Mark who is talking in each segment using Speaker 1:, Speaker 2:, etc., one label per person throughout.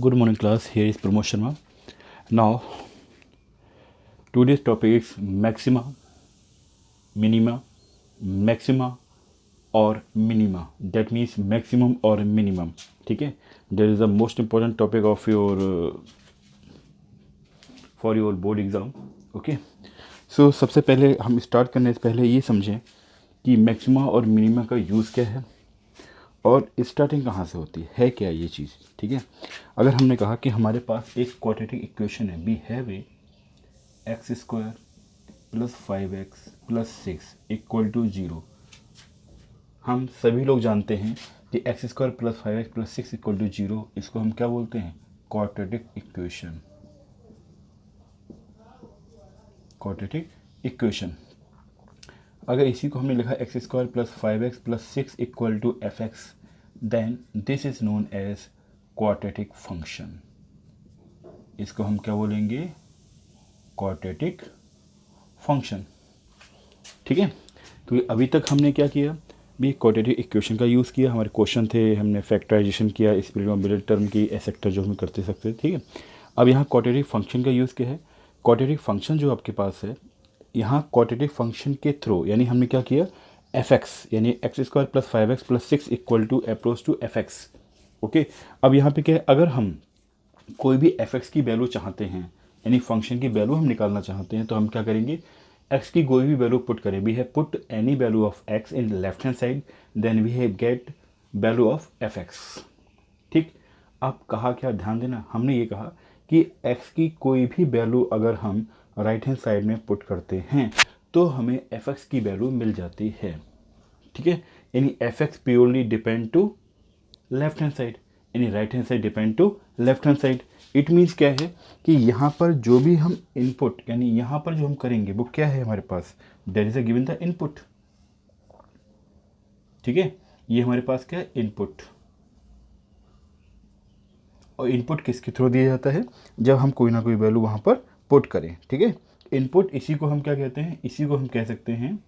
Speaker 1: Good morning class, here is Pramod Sharma. Now, today's topic is maxima, minima, maxima or minima. That means maximum or minimum. ठीक है, that is the most important topic of your for your board exam. Okay, so सबसे पहले हम start करने से पहले ये समझें कि मैक्सिमा और मिनिमा का यूज़ क्या है और स्टार्टिंग कहाँ से होती है क्या ये चीज़. ठीक है, अगर हमने कहा कि हमारे पास एक क्वाड्रेटिक इक्वेशन है, we have a x square plus 5x plus 6 equal to 0. हम सभी लोग जानते हैं कि x square plus 5x plus 6 equal to 0, इसको हम क्या बोलते हैं? Quadratic equation. Quadratic equation. अगर इसी को हमने लिखा x square plus 5x plus 6 equal to fx, then this is known as quadratic function. इसको हम क्या बोलेंगे? Quadratic function. ठीक है, तो अभी तक हमने क्या किया? भी क्वाड्रेटिक इक्वेशन का यूज़ किया. हमारे क्वेश्चन थे, हमने फैक्टराइजेशन किया, स्प्लिट ऑफ मिडिल टर्म की, एसेक्टर जो हम करते सकते. ठीक है, अब यहाँ क्वाड्रेटिक फंक्शन का यूज़ क्या है? क्वाड्रेटिक फंक्शन जो आपके पास है, यहाँ क्वाड्रेटिक फंक्शन के थ्रू यानी हमने क्या किया? fx यानी x square plus 5x plus 6 equal to approach to fx. Okay, अब यहाँ पे क्या है? अगर हम कोई भी fx की वैल्यू चाहते हैं यानी फंक्शन की वैल्यू हम निकालना चाहते हैं, तो हम क्या करेंगे? x की कोई भी वैल्यू पुट करें. We have put any value of x in left hand side, then we have get value of fx. ठीक, अब कहा क्या? ध्यान देना, हमने ये कहा कि x की कोई भी वैल्यू अगर हम राइट हैंड साइड में पुट करते हैं तो हमें fx की वैल्यू मिल जाती है. ठीक है, यानी fx purely depend to left hand side, यानी right hand side depend to left hand side. It means क्या है कि यहाँ पर जो भी हम इनपुट यानी यहाँ पर जो हम करेंगे वो क्या है हमारे पास? That is a given the input. ठीक है, ये हमारे पास क्या है? इनपुट. और इनपुट किसके थ्रू दिया जाता है? जब हम कोई ना कोई वैल्यू वहाँ पर पुट करें. ठीक है, इनपुट, इसी को हम क्या कहते हैं? इसी को हम कह सकते हैं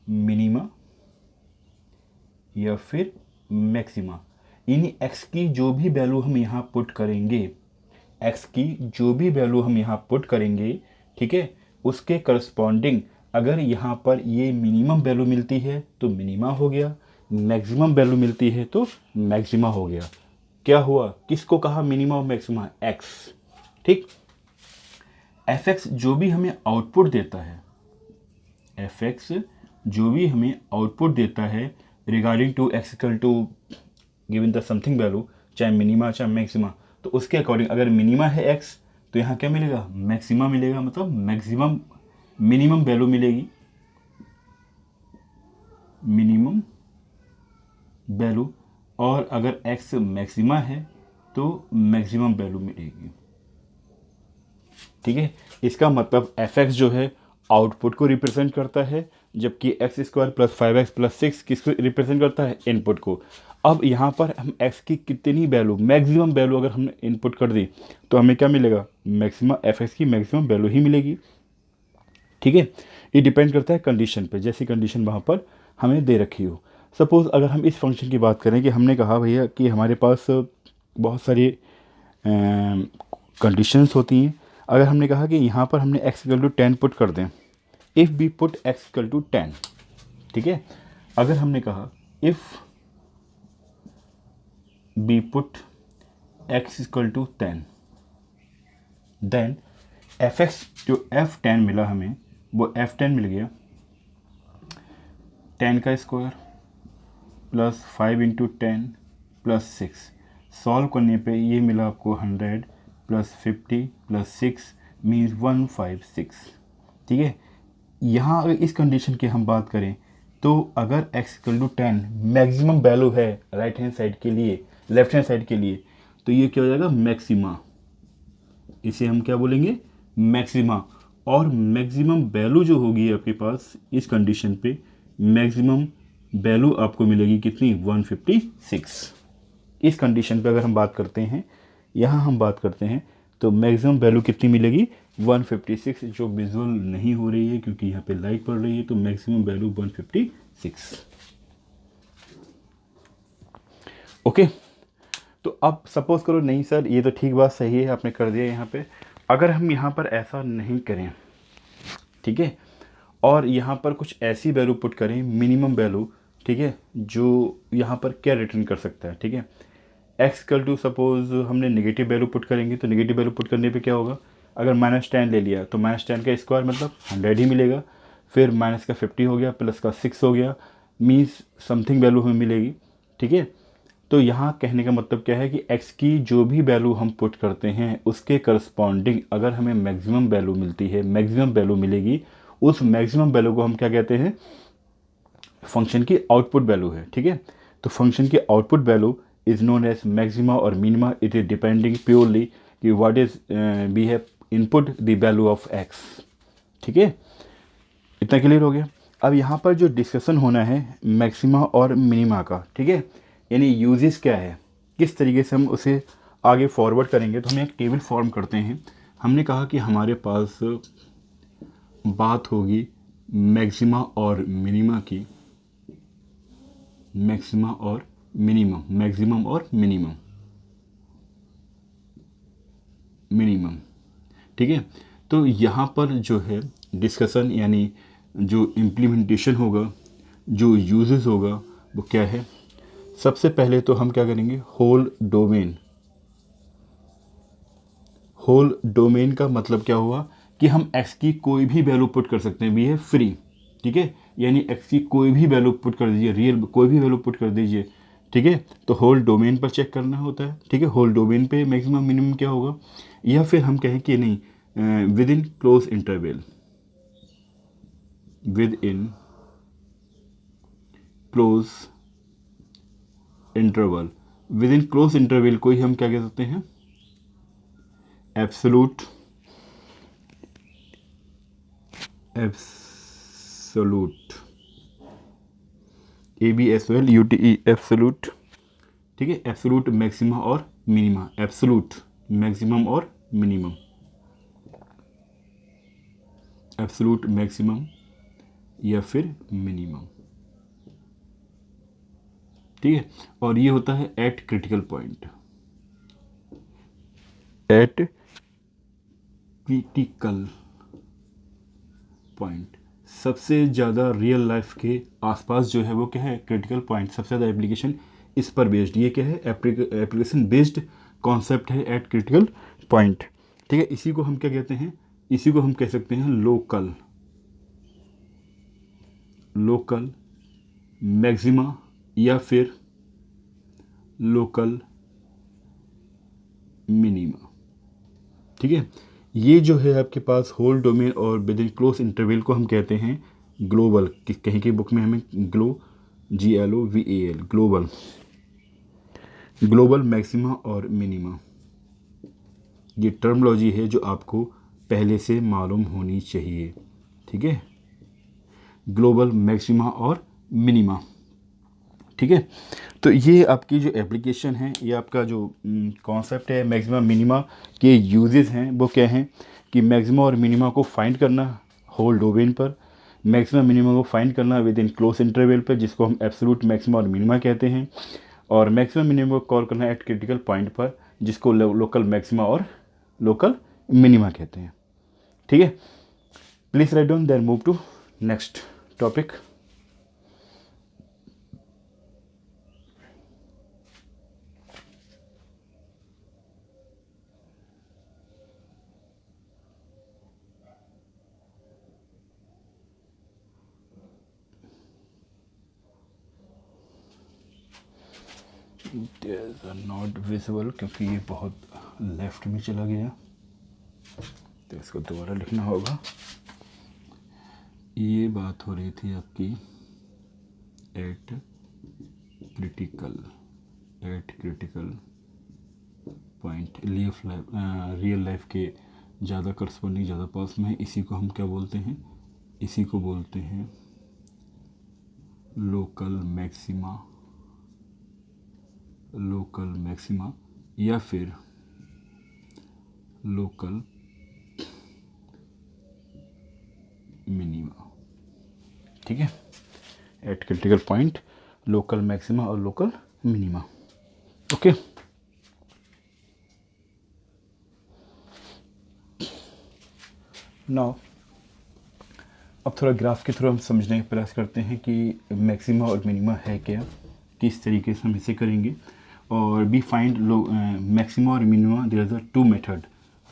Speaker 1: मिनिमा या फिर मैक्सिमा. यानी x की जो भी वैल्यू हम यहाँ पुट करेंगे, x की जो भी वैल्यू हम यहाँ पुट करेंगे, ठीक है, उसके करस्पॉन्डिंग अगर यहाँ पर ये मिनिमम वैल्यू मिलती है तो मिनिमा हो गया, मैक्सिमम वैल्यू मिलती है तो मैक्सिमा हो गया. क्या हुआ? किसको कहा मिनिमा और मैक्सिमा? x. ठीक, fx जो भी हमें आउटपुट देता है, fx जो भी हमें आउटपुट देता है regarding to x equal to given the something value, चाहे मिनिमा चाहे मैक्सिमा, तो उसके अकॉर्डिंग अगर मिनिमा है x तो यहाँ क्या मिलेगा? मैक्सिमा मिलेगा, मतलब मैक्सिमम मिनिमम वैल्यू मिलेगी, मिनिमम वैल्यू. और अगर x मैक्सिमा है तो मैक्सिमम वैल्यू मिलेगी. ठीक है, इसका मतलब fx जो है आउटपुट को रिप्रेजेंट करता है, जबकि x square plus 5x plus 6 किसको रिप्रेजेंट करता है? इनपुट को. अब यहाँ पर हम x की कितनी वैल्यू, मैक्सिमम वैल्यू अगर हमने इनपुट कर दी तो हमें क्या मिलेगा? मैक्सिमम fx की मैक्सिमम वैल्यू ही मिलेगी. ठीक है, ये डिपेंड करता है कंडीशन पे, जैसी कंडीशन वहाँ पर हमें दे रखी हो. सपोज़ अगर हम इस फंक्शन की बात करें कि हमने कहा भैया कि हमारे पास बहुत सारी कंडीशंस होती हैं. अगर हमने कहा कि यहाँ पर हमने x इक्वल टू 10 पुट कर दें, if be put x equal to 10. ठीक है, अगर हमने कहा if be put x equal to 10, then fx जो f10 मिला हमें वो f10 मिल गया 10 का square plus 5 into 10 plus 6. Solve करने पे ये मिला आपको 100 प्लस 50 प्लस 6 मीन्स 156. ठीक है, यहाँ अगर इस कंडीशन की हम बात करें तो अगर x equal to 10 maximum value है राइट हैंड साइड के लिए, लेफ्ट हैंड साइड के लिए, तो ये क्या हो जाएगा? मैक्सिमा. इसे हम क्या बोलेंगे? मैक्सिमा. और मैक्सिमम वैल्यू जो होगी आपके पास इस कंडीशन पे, मैक्सिमम वैल्यू आपको मिलेगी कितनी? 156. इस कंडीशन पे अगर हम बात करते हैं, यहाँ हम बात करते हैं तो मैक्सिमम वैल्यू कितनी मिलेगी? 156. जो विजुअल नहीं हो रही है क्योंकि यहाँ पे लाइट पड़ रही है, तो मैक्सिमम वैल्यू 156. ओके, तो अब सपोज़ करो नहीं सर ये तो ठीक बात सही है आपने कर दिया यहाँ पे, अगर हम यहाँ पर ऐसा नहीं करें, ठीक है, और यहाँ पर कुछ ऐसी वैल्यू पुट करें मिनिमम वैल्यू, ठीक है, जो यहाँ पर क्या रिटर्न कर सकता है, ठीक है, एक्स इक्वल टू सपोज हमने नेगेटिव वैल्यू पुट करेंगे, तो नेगेटिव वैल्यू पुट करने पे क्या होगा, अगर -10 ले लिया तो -10 का स्क्वायर मतलब 100 ही मिलेगा, फिर माइनस का 50 हो गया, प्लस का 6 हो गया, मीन्स समथिंग वैल्यू हमें मिलेगी, ठीक है। तो यहाँ कहने का मतलब क्या है कि x की जो भी वैल्यू हम पुट करते हैं उसके करस्पॉन्डिंग अगर हमें मैक्सिमम वैल्यू मिलती है, मैक्सिमम वैल्यू मिलेगी, उस मैक्सिमम वैल्यू को हम क्या कहते हैं, फंक्शन की आउटपुट वैल्यू है, ठीक है। तो फंक्शन की output value is known as maxima और minima, it is depending purely कि what is we have input the value of x, ठीक है। इतना क्लियर हो गया। अब यहाँ पर जो डिस्कशन होना है मैक्सिमा और मिनिमा का, ठीक है, यानी यूजेस क्या है, किस तरीके से हम उसे आगे फॉरवर्ड करेंगे, तो हम एक टेबल फॉर्म करते हैं। हमने कहा कि हमारे पास बात होगी मैक्सिमा और मिनिमा की, मैक्सिमा और मिनिमम, मैक्सिमम और मिनिमम, मिनिमम, ठीक है। तो यहाँ पर जो है डिस्कशन यानी जो इम्प्लीमेंटेशन होगा, जो यूजेस होगा वो क्या है, सबसे पहले तो हम क्या करेंगे, होल डोमेन। होल डोमेन का मतलब क्या हुआ कि हम x की कोई भी वैल्यू पुट कर सकते हैं, वी है फ्री, ठीक है, यानी x की कोई भी वैल्यू पुट कर दीजिए, रियल कोई भी वैल्यू पुट कर दीजिए, ठीक है। तो होल डोमेन पर चेक करना होता है, ठीक है, होल डोमेन पे मैक्सिमम मिनिमम क्या होगा, या फिर हम कहें कि नहीं with in close interval, with in close interval, with in close interval को ही हम क्या कह सकते हैं, एब्सोलूट, एब्सोलूट, ABSOLUTE, एब्सोलूट, ठीक है, एब्सोलूट मैक्सिमा और मिनिमा, एब्सोलूट मैक्सिमम और मिनिमम, एब्सोलूट मैक्सिमम या फिर मिनिमम, ठीक है। और ये होता है eight critical point, eight critical point, सबसे ज़्यादा रियल लाइफ के आसपास जो है वो क्या है, क्रिटिकल पॉइंट, सबसे ज़्यादा एप्लीकेशन इस पर बेस्ड, ये क्या है, एप्लीकेशन बेस्ड कॉन्सेप्ट है एट क्रिटिकल पॉइंट, ठीक है। इसी को हम क्या कहते हैं, इसी को हम कह सकते हैं लोकल, लोकल मैक्सिमा या फिर लोकल मिनिमा, ठीक है। ये जो है आपके पास होल डोमेन और विद इन क्लोज इंटरवल को हम कहते हैं ग्लोबल, कहीं की बुक में हमें GLOVAL, ग्लोबल, ग्लोबल मैक्सिमा और मिनिमा, ये टर्मोलॉजी है जो आपको पहले से मालूम होनी चाहिए, ठीक है, ग्लोबल मैक्सिमा और मिनिमा, ठीक है। तो ये आपकी जो एप्लीकेशन है, ये आपका जो कॉन्सेप्ट है मैक्सिमा मिनिमा के यूजेस हैं वो क्या हैं कि मैक्सिमा और मिनिमा को फाइंड करना होल डोमेन पर, मैक्सिमा मिनिमा को फाइंड करना विद इन क्लोज इंटरवल पर जिसको हम एब्सोलूट मैक्सिमा और मिनिमा कहते हैं, और मैक्सिमा मिनिमा को कॉल करना एट क्रिटिकल पॉइंट पर जिसको लोकल मैक्सिमा और लोकल मिनिमा कहते हैं, ठीक है। Please write down then move to next topic. Not visible क्योंकि ये बहुत लेफ्ट में चला गया, तो इसको दोबारा लिखना होगा। ये बात हो रही थी आपकी eight critical, eight critical point, real life के ज़्यादा करस्पॉन्डिंग, ज़्यादा पास में है, इसी को हम क्या बोलते हैं, इसी को बोलते हैं लोकल मैक्सिमा, लोकल मैक्सिमा या फिर लोकल मिनिमा, ठीक है, eight critical point, local maxima और लोकल मिनिमा, ओके। नाउ अब थोड़ा ग्राफ के थ्रू हम समझने का प्रयास करते हैं कि मैक्सिमा और मिनिमा है क्या, किस तरीके से हम इसे करेंगे। और वी फाइंड मैक्सिमा और minima, there is a two method,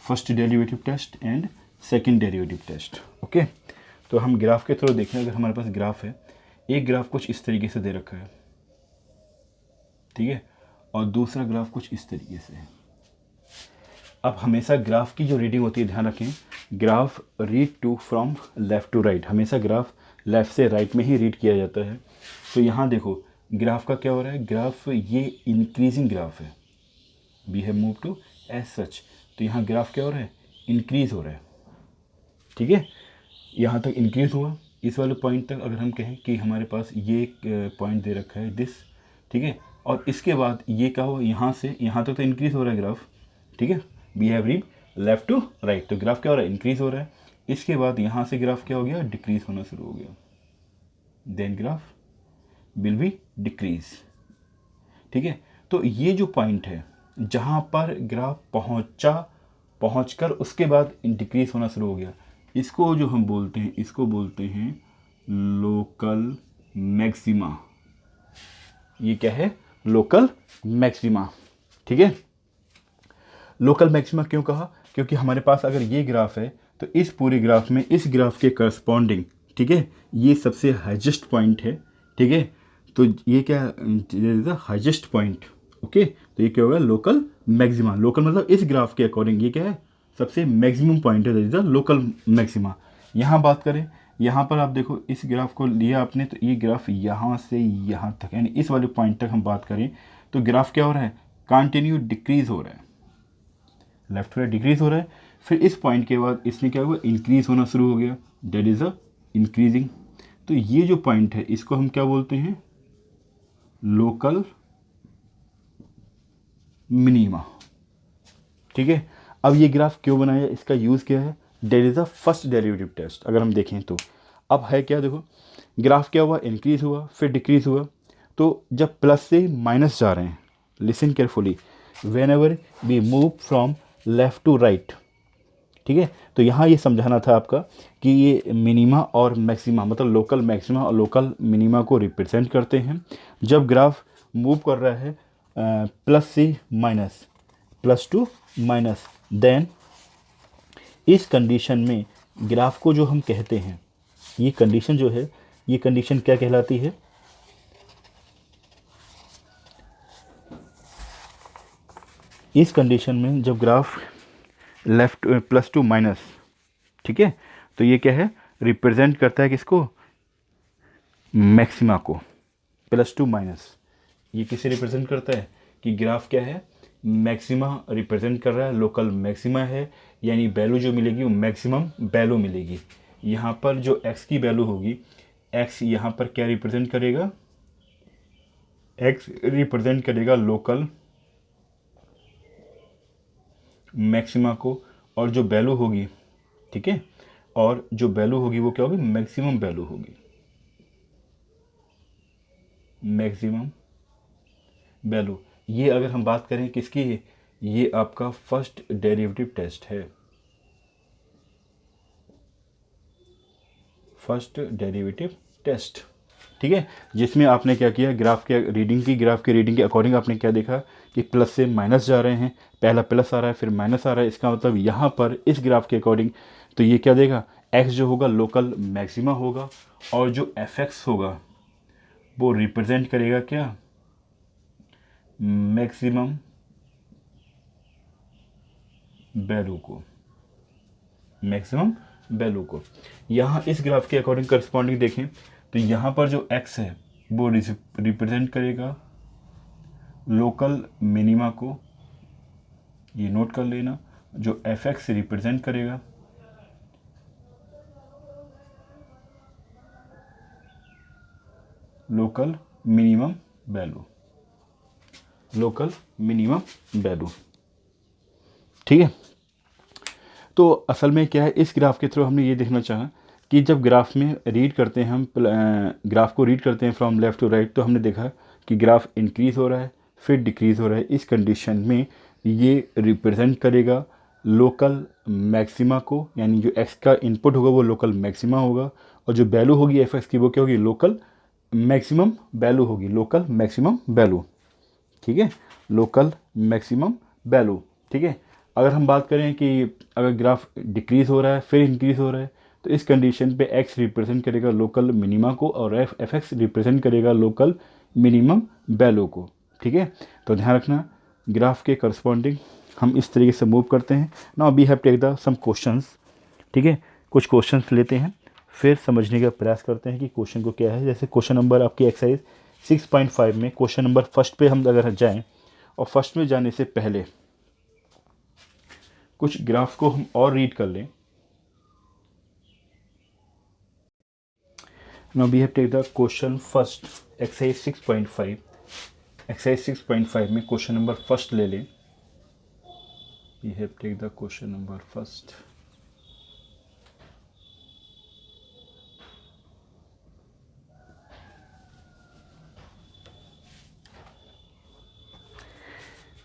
Speaker 1: first derivative test and second derivative test. Okay, तो हम ग्राफ के थ्रू देखें। अगर हमारे पास ग्राफ है, एक ग्राफ कुछ इस तरीके से दे रखा है, ठीक है, और दूसरा ग्राफ कुछ इस तरीके से है। अब हमेशा ग्राफ की जो रीडिंग होती है, ध्यान रखें, graph read to from left to right, हमेशा ग्राफ लेफ़्ट से राइट में ही रीड किया जाता है। तो यहाँ देखो ग्राफ का क्या हो रहा है, ग्राफ ये इंक्रीजिंग ग्राफ है, we have move to as such. तो यहाँ ग्राफ क्या हो रहा है, इंक्रीज हो रहा है, ठीक है, यहाँ तक इंक्रीज हुआ। इस वाले पॉइंट तक अगर हम कहें कि हमारे पास ये पॉइंट दे रखा है दिस, ठीक है, और इसके बाद ये क्या हो, यहाँ से यहाँ तक तो इंक्रीज हो रहा है ग्राफ, ठीक है, we have read left to right, तो ग्राफ क्या हो रहा है, इंक्रीज हो रहा है। इसके बाद यहाँ से ग्राफ क्या हो गया, डिक्रीज होना शुरू हो गया, then graph will be decrease, ठीक है। तो ये जो पॉइंट है जहाँ पर ग्राफ पहुँचकर उसके बाद डिक्रीज होना शुरू हो गया, इसको जो हम बोलते हैं, इसको बोलते हैं लोकल मैक्सिमा। ये क्या है, लोकल मैक्सिमा, ठीक है। लोकल मैक्सिमा क्यों कहा, क्योंकि हमारे पास अगर ये ग्राफ है तो इस पूरे ग्राफ में इस ग्राफ के करस्पॉन्डिंग, ठीक है, ये सबसे हाईएस्ट पॉइंट है, ठीक है, तो ये क्या is the highest point. Okay, तो ये क्या होगा, लोकल मैक्सिमा। लोकल मतलब इस ग्राफ के अकॉर्डिंग ये क्या है, सबसे मैक्सिमम पॉइंट है, that is the local maxima. यहाँ बात करें, यहाँ पर आप देखो इस ग्राफ को लिया आपने, तो ये ग्राफ यहाँ से यहाँ तक, यानी इस वाले पॉइंट तक हम बात करें तो ग्राफ क्या हो रहा है, कंटिन्यू डिक्रीज हो रहा है, लेफ्ट राइट डिक्रीज हो रहा है। फिर इस पॉइंट के बाद इसने क्या हुआ, इंक्रीज होना शुरू हो गया, दैट इज अ इंक्रीजिंग। तो ये जो पॉइंट है इसको हम क्या बोलते हैं, लोकल मिनिमा, ठीक है। अब ये ग्राफ क्यों बनाया, इसका यूज़ क्या है, that is the first derivative test. अगर हम देखें तो अब है क्या, देखो ग्राफ क्या हुआ, इंक्रीज हुआ फिर डिक्रीज हुआ। तो जब प्लस से माइनस जा रहे हैं, listen carefully, whenever we move from left to right, ठीक है, तो यहाँ ये समझाना था आपका कि ये मिनिमा और मैक्सिमा, मतलब लोकल मैक्सिमा और लोकल मिनिमा को रिप्रेजेंट करते हैं। जब ग्राफ मूव कर रहा है प्लस से minus, plus to minus, then इस कंडीशन में ग्राफ को जो हम कहते हैं, ये कंडीशन जो है, ये कंडीशन क्या कहलाती है, इस कंडीशन में जब graph left plus to minus, ठीक है, तो ये क्या है, रिप्रेजेंट करता है किसको, मैक्सिमा को। प्लस टू माइनस ये किसे रिप्रेजेंट करता है, कि ग्राफ क्या है, मैक्सिमा रिप्रेजेंट कर रहा है, लोकल मैक्सिमा है, यानी वैल्यू जो मिलेगी वो मैक्सिमम वैल्यू मिलेगी। यहाँ पर जो x की वैल्यू होगी, x यहाँ पर क्या रिप्रेजेंट करेगा, x रिप्रेजेंट करेगा लोकल मैक्सिमा को, और जो वैल्यू होगी, ठीक है, और जो वैल्यू होगी वो क्या होगी, मैक्सिमम वैल्यू होगी, मैक्सिमम वैल्यू। ये अगर हम बात करें किसकी, ये आपका फर्स्ट डेरिवेटिव टेस्ट है, फर्स्ट डेरिवेटिव टेस्ट, ठीक है, जिसमें आपने क्या किया, ग्राफ के रीडिंग के अकॉर्डिंग आपने क्या देखा कि प्लस से माइनस जा रहे हैं, पहला प्लस आ रहा है फिर माइनस आ रहा है, इसका मतलब यहाँ पर इस ग्राफ के अकॉर्डिंग तो ये क्या देगा, x जो होगा लोकल मैक्सिमा होगा, और जो fx होगा वो रिप्रेजेंट करेगा क्या, मैक्सिमम वैल्यू को, मैक्सिमम वैल्यू को। यहाँ इस ग्राफ के अकॉर्डिंग करस्पॉन्डिंग देखें तो यहाँ पर जो x है वो रिप्रेजेंट करेगा लोकल मिनिमा को, ये नोट कर लेना, जो fx रिप्रेजेंट करेगा local minimum value, local minimum value, ठीक है। तो असल में क्या है, इस ग्राफ के थ्रू हमने ये देखना चाहा कि जब ग्राफ में रीड करते हैं हम, ग्राफ को रीड करते हैं फ्रॉम लेफ़्ट टू राइट, तो हमने देखा कि ग्राफ इंक्रीज़ हो रहा है फिर डिक्रीज़ हो रहा है। इस कंडीशन में ये रिप्रेजेंट करेगा लोकल मैक्सिमा को, यानी जो एक्स का इनपुट होगा वो लोकल मैक्सिमा होगा, और जो वैल्यू होगी एफ एक्स की वो क्या होगी, लोकल मैक्सिमम वैल्यू होगी, लोकल मैक्सिमम वैल्यू। ठीक है, लोकल मैक्सिमम वैल्यू। ठीक है, अगर हम बात करें कि अगर ग्राफ डिक्रीज़ हो रहा है फिर इंक्रीज़ हो रहा है, तो इस कंडीशन पे x रिप्रेजेंट करेगा लोकल मिनिमा को और एफ एक्स रिप्रेजेंट करेगा लोकल मिनिमम वैल्यू को। ठीक है, तो ध्यान रखना ग्राफ के करस्पॉन्डिंग हम इस तरीके से मूव करते हैं। Now we have take the some questions. ठीक है, कुछ क्वेश्चंस लेते हैं फिर समझने का प्रयास करते हैं कि क्वेश्चन को क्या है। जैसे क्वेश्चन नंबर आपकी एक्सरसाइज 6.5 में क्वेश्चन नंबर फर्स्ट पे हम अगर जाएं, और फर्स्ट में जाने से पहले कुछ ग्राफ को हम और रीड कर लें। Now we have take the question first exercise 6.5। Exercise 6.5 में क्वेश्चन नंबर फर्स्ट ले लें। We have take the question number first.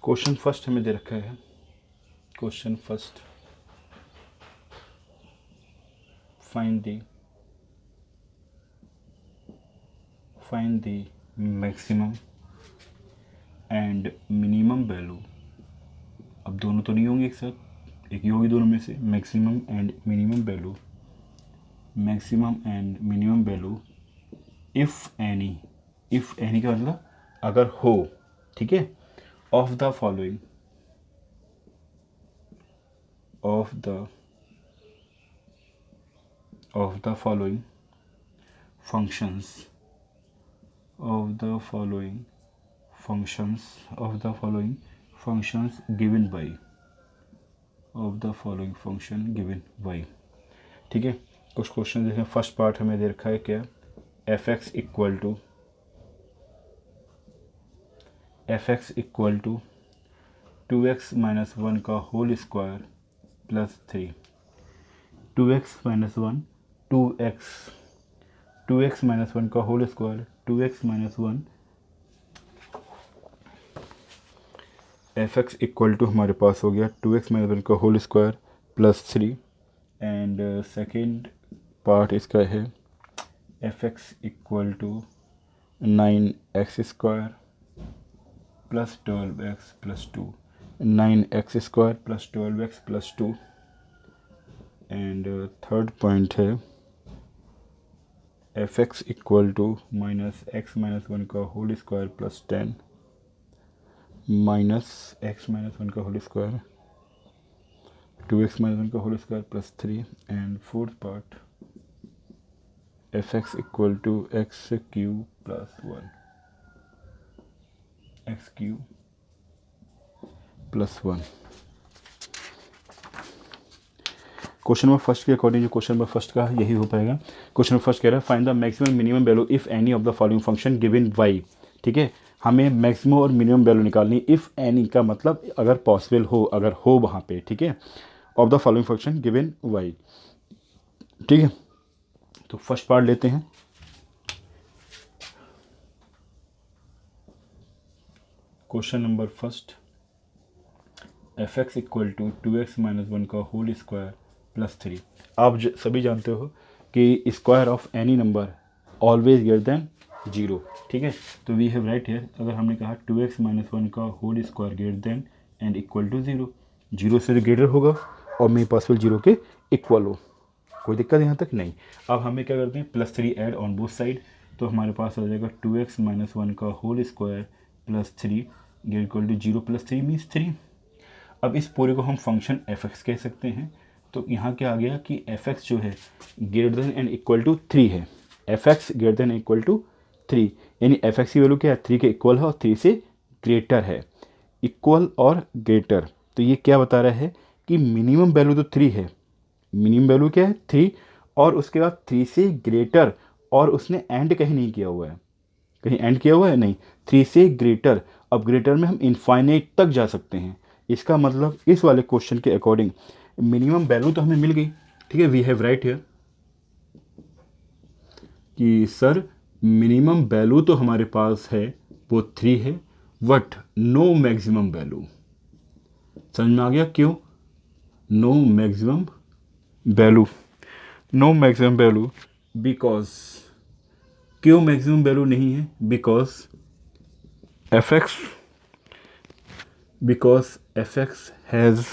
Speaker 1: Question first हमें दे रखा है, question first, find the maximum and minimum value. अब दोनों तो नहीं होंगे एक साथ, एक ही होगी दोनों में से, maximum and minimum value, maximum and minimum value if any, if any का मतलब अगर हो। ठीक है, of the following, of the following functions, of the following functions, of the following functions given by, of the following function given by। ठीक है, कुछ question देखें। फर्स्ट पार्ट हमें दे रखा है क्या, f x equal to 2x minus 1 का whole square plus 3, 2x minus 1, 2x minus 1 का whole square, 2x minus 1, f x equal to हमारे पास हो गया 2x माइनस 1 का whole square plus 3। And second part इसका है f x equal to 9x square plus 12x plus 2, 9x square plus 12x plus 2। And third point है f x equal to minus x minus 1 का whole square plus 10, minus x minus 1 का whole square, 2x minus 1 का whole square plus 3। And fourth part f x equal to x cube plus 1, x cube plus 1। Question number first के according जो question number first का यही हो पाएगा। Question number first कह रहा है find the maximum minimum value if any of the following function given y. ठीक है, हमें मैक्सिमम और मिनिमम वैल्यू निकालनी, इफ़ एनी का मतलब अगर पॉसिबल हो, अगर हो वहाँ पे। ठीक है, of the following function given y. ठीक है, तो फर्स्ट पार्ट लेते हैं। Question number first, f x equal to 2x minus 1 का होल स्क्वायर प्लस 3। आप सभी जानते हो कि square of any number always greater then 0। ठीक है, तो वी हैव राइट हियर, अगर हमने कहा 2x माइनस 1 का whole square greater than and equal to 0, 0 से ग्रेटर होगा और मे पॉसिबल 0 के इक्वल हो, कोई दिक्कत यहाँ तक नहीं। अब हमें क्या करते हैं, plus 3 add on both side, तो हमारे पास आ जाएगा 2x माइनस 1 का whole square plus 3 equal to 0 plus 3 means 3। अब इस पूरे को हम फंक्शन एफ एक्स कह सकते हैं। तो यहाँ क्या आ गया कि एफ एक्स जो है greater than and equal to 3 है, f x greater than equal to 3, यानी एफ एक्स की वैल्यू क्या है, 3 के इक्वल है और 3 से ग्रेटर है, इक्वल और ग्रेटर। तो ये क्या बता रहा है कि मिनिमम वैल्यू तो 3 है, मिनिमम वैल्यू क्या है 3, और उसके बाद 3 से ग्रेटर, और उसने एंड कहीं नहीं किया हुआ है, कहीं एंड किया हुआ है नहीं, 3 से ग्रेटर। अब ग्रेटर में हम इनफाइनाइट तक जा सकते हैं। इसका मतलब इस वाले क्वेश्चन के अकॉर्डिंग मिनिमम वैल्यू तो हमें मिल गई। ठीक है, वी हैव राइट हियर कि सर मिनिमम वैल्यू तो हमारे पास है वो 3 है, बट नो मैक्सिमम वैल्यू। समझ में आ गया क्यों? No maximum value, no maximum value because, क्यों मैक्सिमम वैल्यू नहीं है? Because f x, because f x has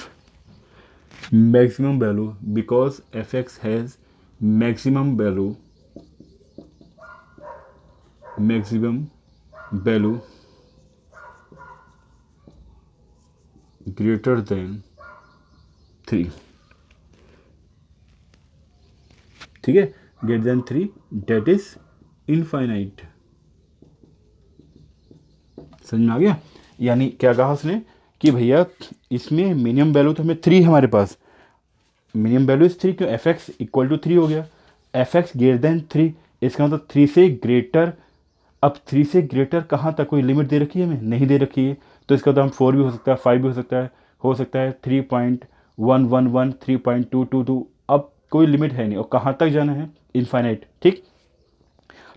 Speaker 1: maximum value, because fx has maximum value, maximum value greater than 3, ठीक है, greater than 3 that is infinite। समझ में आ गया? यानी क्या कहा उसने कि भैया इसमें मिनिमम वैल्यू तो हमें 3 है हमारे पास, मिनिमम वैल्यू इज 3, क्यों एफ एक्स इक्वल टू 3 हो गया, एफ एक्स ग्रेटर देन 3, इसका मतलब 3 से ग्रेटर। अब 3 से ग्रेटर कहाँ तक, कोई लिमिट दे रखी है हमें? नहीं दे रखी है, तो इसका तो हम 4 भी हो सकता है, 5 भी हो सकता है 3.111, 3.222, अब कोई लिमिट है नहीं, और कहाँ तक जाना है? इनफाइनाइट। ठीक,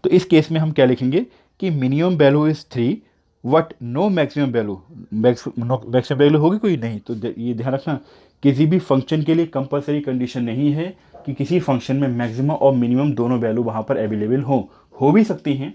Speaker 1: तो इस केस में हम क्या लिखेंगे कि minimum value is 3 but no maximum value, maximum value होगी कोई नहीं। तो ये ध्यान रखना, किसी भी फंक्शन के लिए कंपलसरी कंडीशन नहीं है कि किसी फंक्शन में मैक्सिमम और मिनिमम दोनों वैल्यू वहाँ पर अवेलेबल हो भी सकती हैं,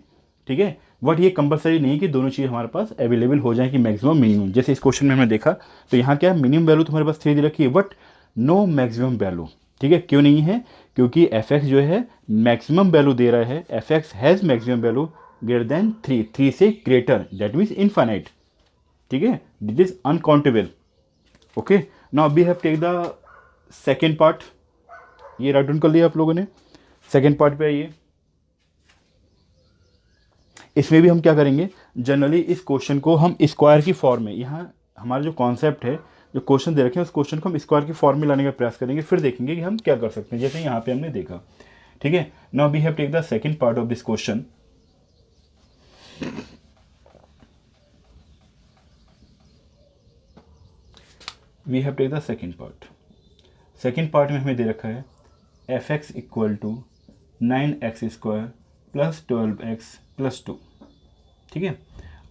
Speaker 1: ठीक है, बट ये कंपलसरी नहीं कि दोनों चीज़ हमारे पास अवेलेबल हो जाए कि मैक्सिमम मिनिमम। जैसे इस क्वेश्चन में हमने देखा, तो यहाँ क्या है, मिनिमम वैल्यू तुम्हारे पास 3 दे रखी है बट नो मैक्सिमम वैल्यू। ठीक है, क्यों नहीं है? क्योंकि एफ एक्स जो है मैक्सिमम वैल्यू दे रहा है, f x has maximum value greater than 3 से ग्रेटर, दैट मीन्स इनफाइनाइट। ठीक है, that is uncountable. Okay, now we have take the second part. ये राइट डाउन कर लिया आप लोगों ने। सेकेंड पार्ट पे आइए, इसमें भी हम क्या करेंगे, जनरली इस क्वेश्चन को हम स्क्वायर की फॉर्म में, यहाँ हमारा जो कॉन्सेप्ट है, जो क्वेश्चन दे रखे हैं उस क्वेश्चन को हम स्क्वायर की फॉर्म में लाने का प्रयास करेंगे, फिर देखेंगे कि हम क्या कर सकते हैं, जैसे यहाँ पे हमने देखा। ठीक है, now we have take the second part of this question. We have take the second part. Second part में हमें दे रखा है f x equal to 9x² plus 12x plus 2। ठीक है,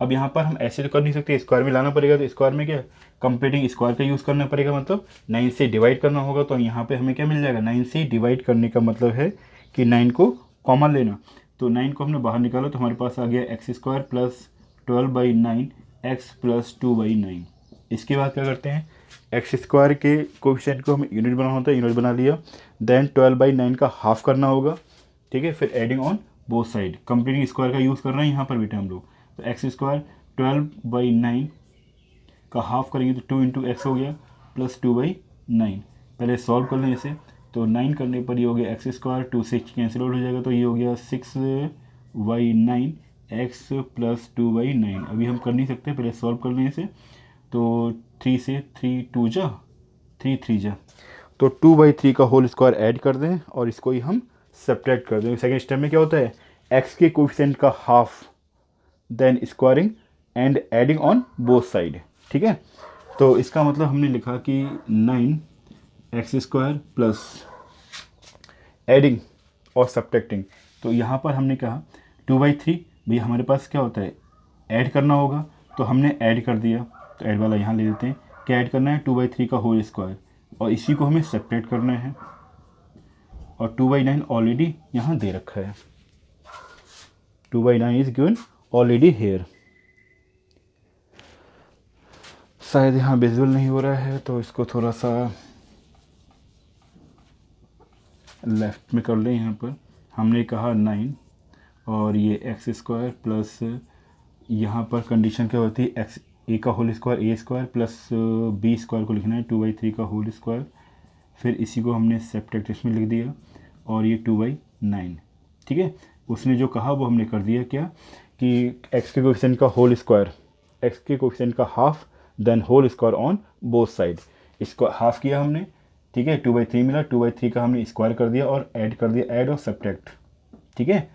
Speaker 1: अब यहाँ पर हम ऐसे तो कर नहीं सकते, स्क्वायर में लाना पड़ेगा, तो स्क्वायर में क्या कंप्लीटिंग स्क्वायर का यूज़ करना पड़ेगा, मतलब 9 से डिवाइड करना होगा। तो यहाँ पे हमें क्या मिल जाएगा, 9 से डिवाइड करने का मतलब है कि 9 को कॉमन लेना। तो 9 को हमने बाहर निकाला तो हमारे पास आ गया x² प्लस 12/9 x प्लस 2/9। इसके बाद क्या करते हैं, x² के कोएफिशिएंट को हमें यूनिट बनाना होता है, यूनिट बना लिया, देन 12/9 का हाफ करना होगा। ठीक है, फिर adding on both side, completing square का यूज़ कर रहे हैं यहाँ पर बेटा हम लोग। तो x² 12/9 का हाफ करेंगे तो 2 इंटू एक्स हो गया प्लस 2/9। पहले सॉल्व कर लें इसे, तो 9 करने पर ये हो गया x², 2 से कैंसिल आउट हो जाएगा, तो ये हो गया 6/9 x प्लस 2/9। अभी हम कर नहीं सकते, पहले सॉल्व कर लें इसे, तो 3 से 3 2 जा 3 3 जा, तो 2/3 का होल स्क्वायर ऐड कर दें और इसको ही हम सब्ट्रैक्ट कर दें। सेकेंड स्टेप में क्या होता है, x के कोएफिशिएंट का half, then squaring and adding on both side. ठीक है, तो इसका मतलब हमने लिखा कि 9x² प्लस एडिंग और सब्ट्रैक्टिंग, तो यहाँ पर हमने कहा 2/3, भैया हमारे पास क्या होता है, ऐड करना होगा, तो हमने ऐड कर दिया, तो ऐड वाला यहाँ ले लेते हैं। क्या ऐड करना है, 2/3 का होल स्क्वायर, और इसी को हमें सेपरेट करना है, और 2/9 ऑलरेडी यहाँ दे रखा है, 2/9 इज गिवन ऑलरेडी हेयर। शायद यहाँ विजुअल नहीं हो रहा है, तो इसको थोड़ा सा लेफ्ट में कर लें। यहाँ पर हमने कहा 9 और ये x² प्लस, यहाँ पर कंडीशन क्या होती है, x a का whole square a² plus b² को लिखना है 2/3 का होल स्क्वायर, फिर इसी को हमने सेपरेट इसमें लिख दिया, और ये 2/9। ठीक है, उसने जो कहा वो हमने कर दिया, क्या कि x के कोएफिशिएंट का होल स्क्वायर, x के कोएफिशिएंट का half, then whole square on both side, इसको हाफ किया हमने। ठीक है, 2/3 मिला, 2/3 का हमने स्क्वायर कर दिया और ऐड कर दिया, ऐड और सब्ट्रैक्ट। ठीक है,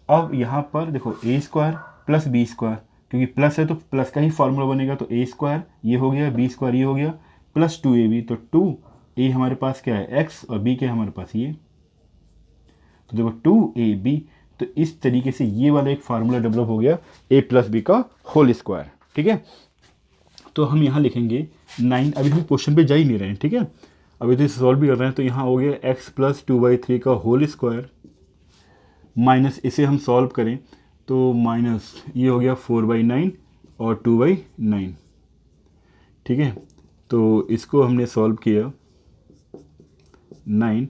Speaker 1: अब यहाँ पर देखो a² प्लस b², क्योंकि प्लस है तो प्लस का ही फॉर्मूला बनेगा, तो a² ये हो गया, b² ये हो गया, प्लस 2ab, तो 2a हमारे पास क्या है x और b क्या है हमारे पास ये, तो देखो 2ab, तो इस तरीके से ये वाला एक फार्मूला डेवलप हो गया a प्लस b का होल स्क्वायर। ठीक है, तो हम यहाँ लिखेंगे 9, अभी हम क्वेश्चन पे जा ही नहीं रहे हैं। ठीक है, अब यदि सॉल्व भी कर रहे हैं तो यहाँ हो गया x प्लस 2/3 का होल स्क्वायर माइनस इसे हम सॉल्व करें तो माइनस ये हो गया 4/9 और 2/9। ठीक है, तो इसको हमने सॉल्व किया 9,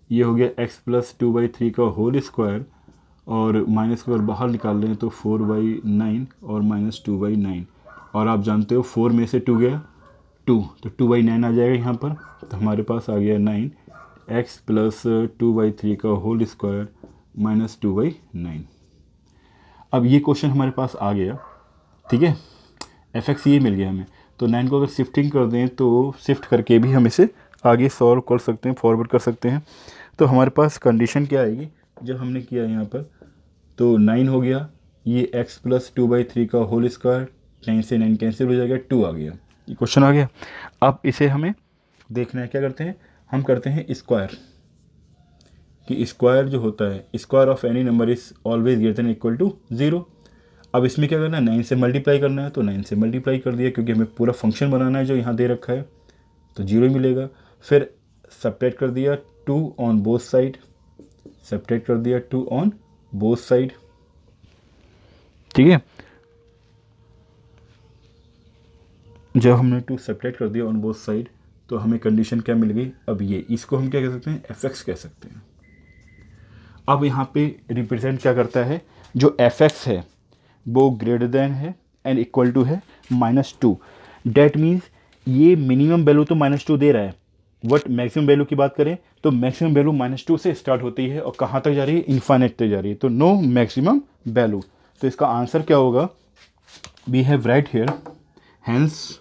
Speaker 1: ये हो गया x प्लस 2/3 का होल स्क्वायर और माइनस को अगर बाहर निकाल लें तो 4/9 और माइनस 2/9 और आप जानते हो 4 में से 2 गया 2 तो 2/9 आ जाएगा यहाँ पर। तो हमारे पास आ गया 9 x प्लस 2/3 का होल स्क्वायर माइनस 2/9। अब ये क्वेश्चन हमारे पास आ गया। ठीक है, fx ये मिल गया हमें। तो 9 को अगर शिफ्टिंग कर दें तो शिफ्ट करके भी हम इसे आगे सॉल्व कर सकते हैं, फॉरवर्ड कर सकते हैं। तो हमारे पास कंडीशन क्या आएगी जब हमने किया यहाँ पर, तो 9 हो गया, ये x प्लस 2/3 का होल स्क्वायर, 9 से 9 कैंसिल हो जाएगा, 2 आ गया। ये क्वेश्चन आ गया। अब इसे हमें देखना है, क्या करते हैं हम, करते हैं स्क्वायर, कि स्क्वायर जो होता है square of any number is always greater than equal to 0। अब इसमें क्या करना है, 9 से मल्टीप्लाई करना है, तो 9 से मल्टीप्लाई कर दिया क्योंकि हमें पूरा फंक्शन बनाना है जो यहाँ दे रखा है, तो 0 मिलेगा। फिर सब्ट्रैक्ट कर दिया 2 ऑन बोथ साइड, सब्ट्रैक्ट कर दिया 2 ऑन बोथ साइड। ठीक है, जब हमने 2 सब्ट्रैक्ट कर दिया ऑन बोथ साइड तो हमें कंडीशन क्या मिल गई। अब ये इसको हम क्या कह सकते हैं, fx कह सकते हैं। अब यहाँ पे रिप्रेजेंट क्या करता है, जो fx है वो ग्रेटर देन है एंड इक्वल टू है -2। डैट मीन्स ये मिनिमम वैल्यू तो -2 दे रहा है, बट मैक्सिमम वैल्यू की बात करें तो मैक्सिमम वैल्यू -2 से स्टार्ट होती है और कहाँ तक जा रही है, इन्फाइनाइट तक जा रही है। तो नो मैक्सिमम वैल्यू, तो इसका आंसर क्या होगा, we have write here hence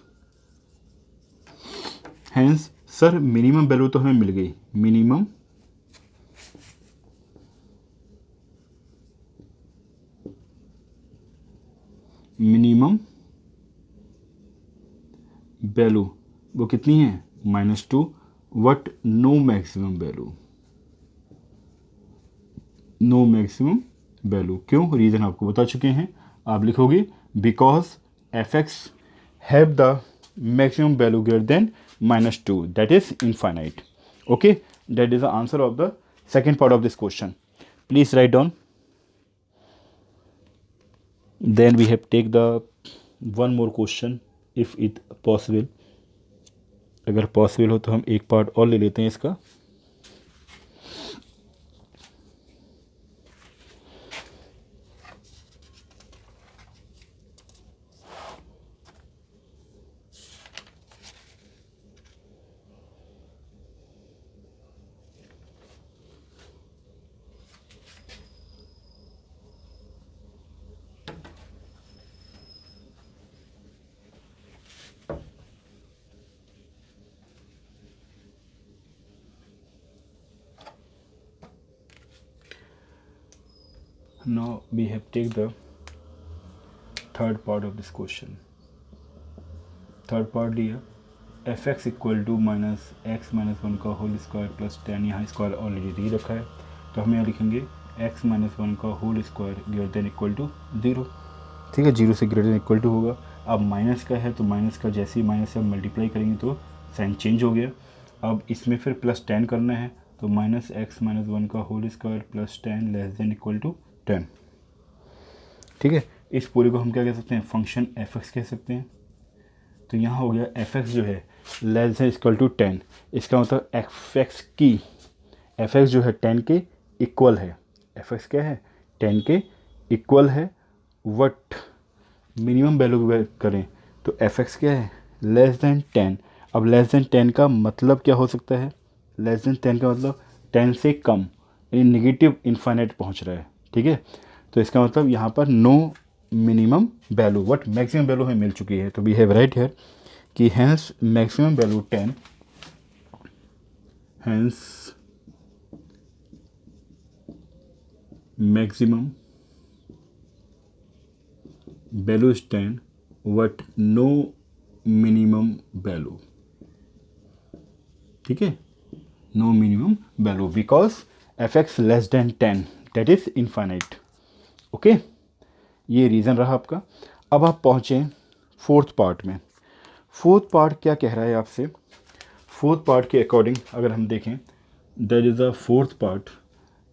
Speaker 1: sir minimum value तो हमें मिल गई, मिनिमम वैल्यू वो कितनी है, -2, but no maximum value, no maximum value. क्यों, रीज़न आपको बता चुके हैं, आप लिखोगे because fx have the maximum value greater than -2 that is infinite. Okay, that is the answer of the second part of this question. Please write down. Then we have take the one more question if it possible, अगर possible हो तो हम एक part और ले लेते हैं इसका। Now we have take the third part of this question. Third part दिया fx इक्वल टू -x - 1 का होल स्क्वायर प्लस 10, यहाँ स्क्वायर ऑलरेडी दे रखा है तो हम यहाँ लिखेंगे x - 1 का whole square greater than equal to 0। ठीक है, 0 से ग्रेटर देन इक्वल टू होगा। अब माइनस का है तो माइनस का जैसे ही माइनस से हम मल्टीप्लाई करेंगे तो साइन चेंज हो गया। अब इसमें फिर प्लस 10 करना है तो -x - 1 का whole square plus 10 less than equal to 10। ठीक है, इस पूरे को हम क्या कह सकते हैं, फंक्शन fx कह सकते हैं। तो यहाँ हो गया fx जो है लेस देन इक्वल टू 10, इसका मतलब fx जो है 10 के इक्वल है। fx क्या है, 10 के इक्वल है। वट मिनिमम वैल्यू करें तो fx क्या है, लेस देन 10। अब लेस देन 10 का मतलब क्या हो सकता है, लेस देन 10 का मतलब 10 से कम, यानी नेगेटिव इन्फाइनाइट पहुँच रहा है। ठीक है, तो इसका मतलब यहाँ पर no minimum value, but maximum value हमें मिल चुकी है। तो वी हैव राइट हियर कि hence maximum value 10, hence maximum value is 10 but no minimum value. ठीक है, no minimum value because fx less than 10 that is infinite. Okay, ये reason रहा आपका। अब आप पहुँचें फोर्थ पार्ट में। फोर्थ पार्ट क्या कह रहा है आपसे, फोर्थ पार्ट के अकॉर्डिंग अगर हम देखें, there is a fourth part.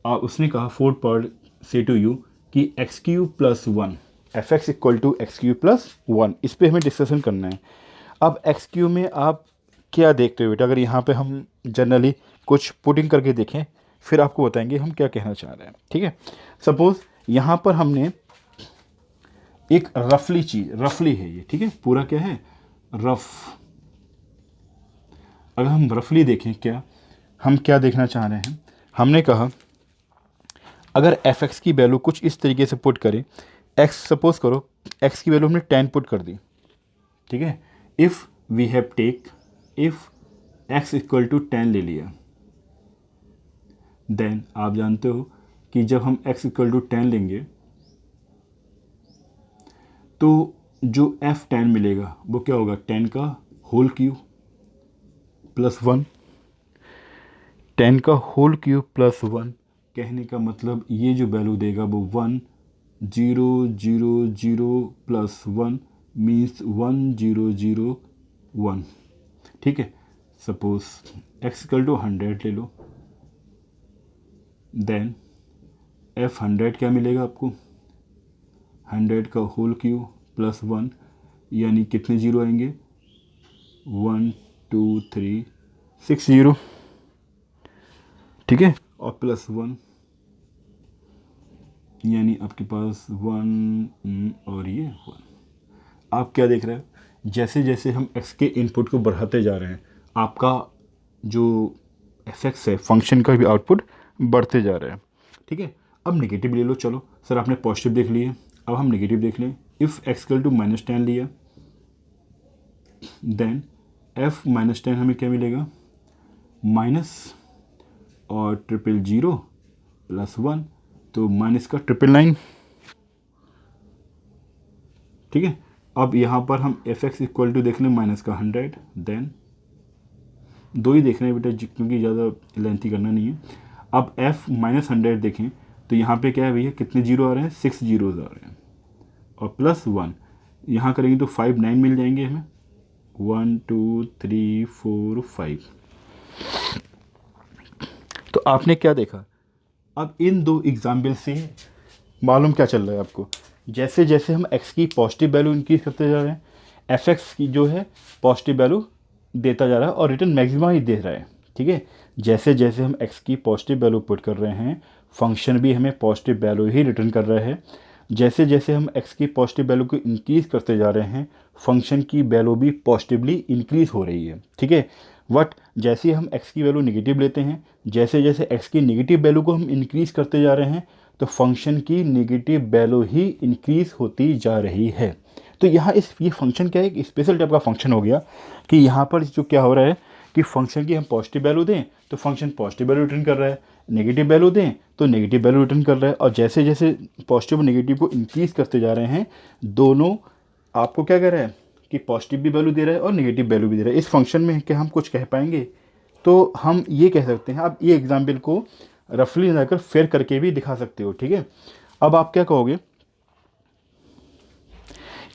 Speaker 1: उसने कहा फोर्थ पार्ट से टू यू कि x cube plus one f x equal to x cube plus one, इस पर हमें डिस्कशन करना है। अब एक्स क्यू में आप क्या देखते हो बेटा, अगर यहाँ पे हम जनरली कुछ पुटिंग करके देखें फिर आपको बताएंगे हम क्या कहना चाह रहे हैं, ठीक है। सपोज़ यहाँ पर हमने एक रफली चीज़, रफली है ये, ठीक है, पूरा क्या है, रफ। अगर हम रफली देखें क्या, हम क्या देखना चाह रहे हैं, हमने कहा अगर एफ एक्स की वैल्यू कुछ इस तरीके से पुट करें, एक्स सपोज करो एक्स की वैल्यू हमने 10 पुट कर दी, ठीक है। If we have take, if x equal to 10 ले लिया, देन आप जानते हो कि जब हम x इक्वल टू 10 लेंगे तो जो f10 मिलेगा वो क्या होगा, 10 का होल क्यूब प्लस 1, 10 का होल क्यूब प्लस 1। कहने का मतलब ये जो वैल्यू देगा वो 1 0 0 0 प्लस 1 मीन्स 1 0 0 1, ठीक है। सपोज x इक्वल टू 100 ले लो, देन f100 क्या मिलेगा आपको, 100 का होल क्यूब प्लस 1, यानी कितने जीरो आएंगे, 1 2 3 6 जीरो, ठीक है, और प्लस 1 यानी आपके पास 1 और ये 1। आप क्या देख रहे हैं, जैसे जैसे हम x के इनपुट को बढ़ाते जा रहे हैं आपका जो एफ एक्स है फंक्शन का भी आउटपुट बढ़ते जा रहा है, ठीक है। अब नेगेटिव ले लो, चलो सर आपने पॉजिटिव देख लिए, अब हम नेगेटिव देख लें। इफ़ एक्स इक्वल टू -10 लिया, देन f -10 हमें क्या मिलेगा, माइनस और 000 प्लस 1, तो माइनस का 999, ठीक है। अब यहाँ पर हम एफ एक्स इक्वल टू देख लें माइनस का 100, देन दो ही देख रहे हैं बेटा क्योंकि ज़्यादा लेंथी करना नहीं है। अब f -100 देखें तो यहाँ पे क्या है भैया, कितने जीरो आ रहे हैं, 6 जीरोज आ रहे हैं, और प्लस 1 यहाँ करेंगे तो 5 9 मिल जाएंगे हमें, 1 2 3 4 5। तो आपने क्या देखा, अब इन दो एग्जाम्पल से मालूम क्या चल रहा है आपको, जैसे जैसे हम x की पॉजिटिव वैल्यू इंक्रीज करते जा रहे हैं एफ एक्स की जो है पॉजिटिव वैल्यू देता जा रहा है और रिटर्न मैक्सिमा ही दे रहा है, ठीक है। जैसे जैसे हम x की पॉजिटिव वैल्यू पुट कर रहे हैं फंक्शन भी हमें पॉजिटिव वैल्यू ही रिटर्न कर रहा है। जैसे जैसे हम x की पॉजिटिव वैल्यू को इंक्रीज़ करते जा रहे हैं फंक्शन की वैल्यू भी पॉजिटिवली इंक्रीज़ हो रही है, ठीक है। बट जैसे हम x की वैल्यू नेगेटिव लेते हैं, जैसे जैसे x की नेगेटिव वैल्यू को हम इंक्रीज़ करते जा रहे हैं तो फंक्शन की नेगेटिव वैल्यू ही इंक्रीज़ होती जा रही है। तो यहाँ ये फंक्शन क्या है, एक स्पेशल टाइप का फंक्शन हो गया कि यहाँ पर जो क्या हो रहा है कि फंक्शन की हम पॉजिटिव वैल्यू दें तो फंक्शन पॉजिटिव वैल्यू रिटर्न कर रहा है, नेगेटिव वैल्यू दें तो नेगेटिव वैल्यू रिटर्न कर रहा है, और जैसे जैसे पॉजिटिव और नेगेटिव को इंक्रीज़ करते जा रहे हैं दोनों आपको क्या कह रहा है कि पॉजिटिव भी वैल्यू दे रहा है और नेगेटिव वैल्यू भी दे रहा है। इस फंक्शन में क्या हम कुछ कह पाएंगे, तो हम ये कह सकते हैं। आप ये एग्जाम्पल को रफली लगाकर फेयर करके भी दिखा सकते हो, ठीक है। अब आप क्या कहोगे,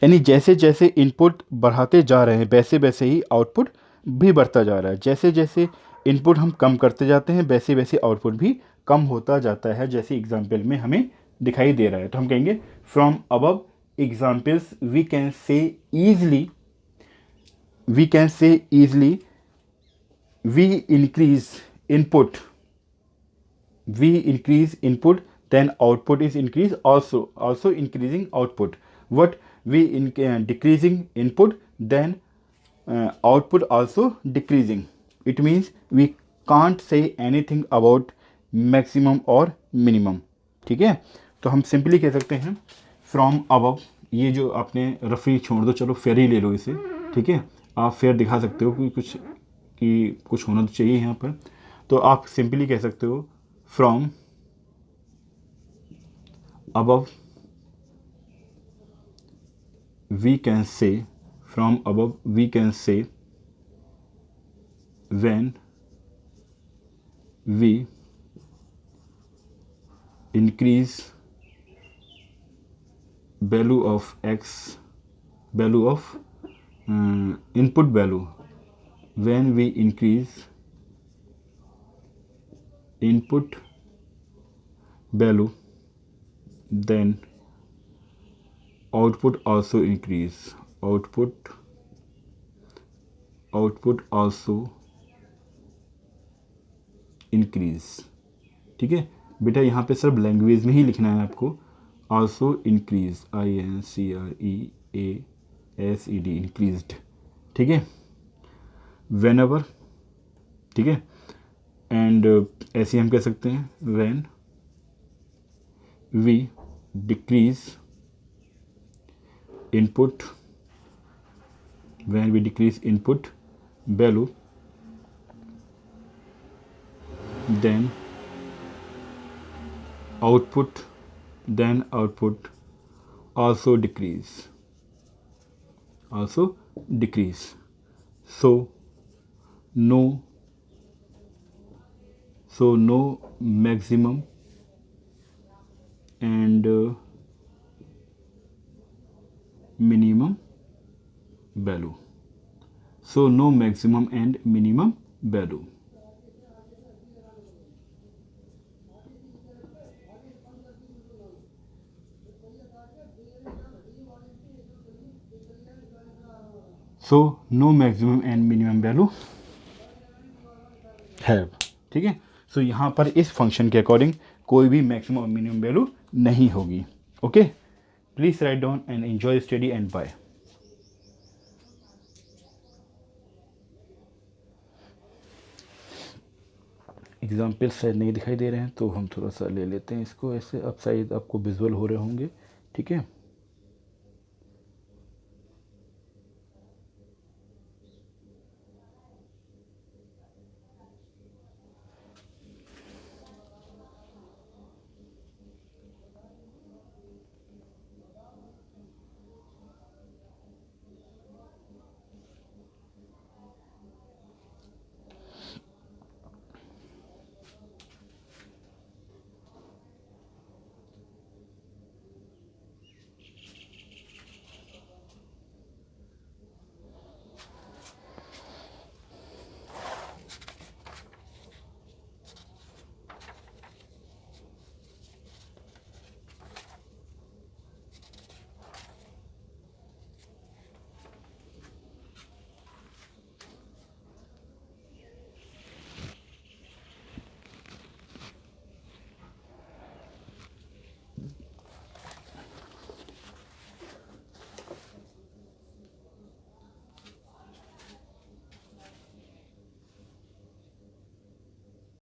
Speaker 1: यानी जैसे जैसे इनपुट बढ़ाते जा रहे हैं वैसे वैसे ही आउटपुट भी बढ़ता जा रहा है, जैसे जैसे इनपुट हम कम करते जाते हैं वैसे वैसे आउटपुट भी कम होता जाता है, जैसे एग्जाम्पल में हमें दिखाई दे रहा है। तो हम कहेंगे from above examples we can say easily we increase input then output is increase, also increasing output. What we decreasing input then output also decreasing. It means we can't say anything about maximum और minimum, ठीक है। तो हम simply कह सकते हैं from above, ये जो आपने रफी छोड़ दो, चलो फेयर ही ले लो इसे, ठीक है। आप फेयर दिखा सकते हो कि कुछ होना तो चाहिए यहाँ पर, तो आप सिंपली कह सकते हो from above we can say when we increase value of x, value of input value, when we increase input value, then output also increase. Output also increase. ठीक है बेटा, यहाँ पे सिर्फ लैंग्वेज में ही लिखना है आपको. also increase, INCREASED, increased. ठीक है, whenever. ठीक है, एंड ऐसे हम कह सकते हैं when we decrease input value, then output also decrease. So no maximum and minimum value. So no maximum and minimum value. So no maximum and minimum value have. ठीक है, सो यहाँ पर इस फंक्शन के अकॉर्डिंग कोई भी मैक्सिमम और minimum value नहीं होगी. Okay, please write down and enjoy study and bye. Example शायद नहीं दिखाई दे रहे हैं तो हम थोड़ा सा ले लेते हैं इसको ऐसे. अब शायद आपको विजुअल हो रहे होंगे. ठीक है.